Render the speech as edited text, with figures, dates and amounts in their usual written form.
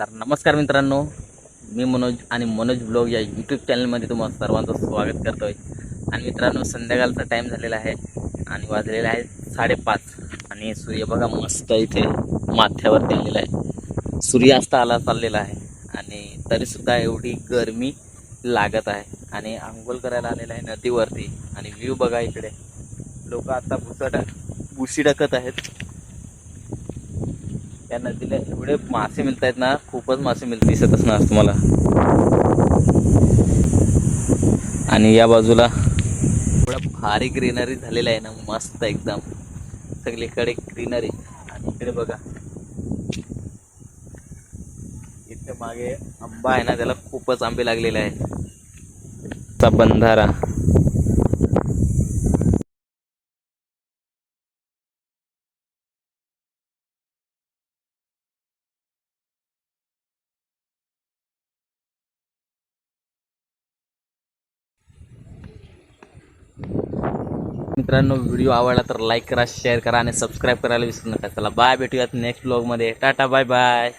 तर नमस्कार मित्रांनो, मी मनोज आणि मनोज ब्लॉग या यूट्यूब चॅनलमध्ये तुम्हाला सर्वांचं स्वागत करतो आहे. आणि मित्रांनो, संध्याकाळचा टाईम झालेला आहे आणि वाजलेला आहे 5:30 आणि सूर्य बघा मस्त इथे माथ्यावरती आलेला आहे. सूर्यास्त आला चाललेला आहे आणि तरीसुद्धा एवढी गरमी लागत आहे. आणि अंघोळ करायला आलेला आहे नदीवरती आणि व्ह्यू बघा इकडे. लोक आता भुसी टाकत आहेत. त्या नदीला एवढे मासे मिळत आहेत ना, खूपच मासे दिसत असणार तुम्हाला. आणि या बाजूला एवढं भारी ग्रीनरी झालेलं आहे ना, मस्त एकदम सगळीकडे ग्रीनरी. आणि इकडे बघा, इथे मागे आंबा आहे ना, त्याला खूपच आंबे लागलेले आहेत. बंधारा मित्रांनो, व्हिडिओ आवडला तर लाईक करा, शेअर करा आणि सबस्क्राईब करायला विसरू नका. चला बाय, भेटूयात नेक्स्ट ब्लॉगमध्ये. Tata, bye bye.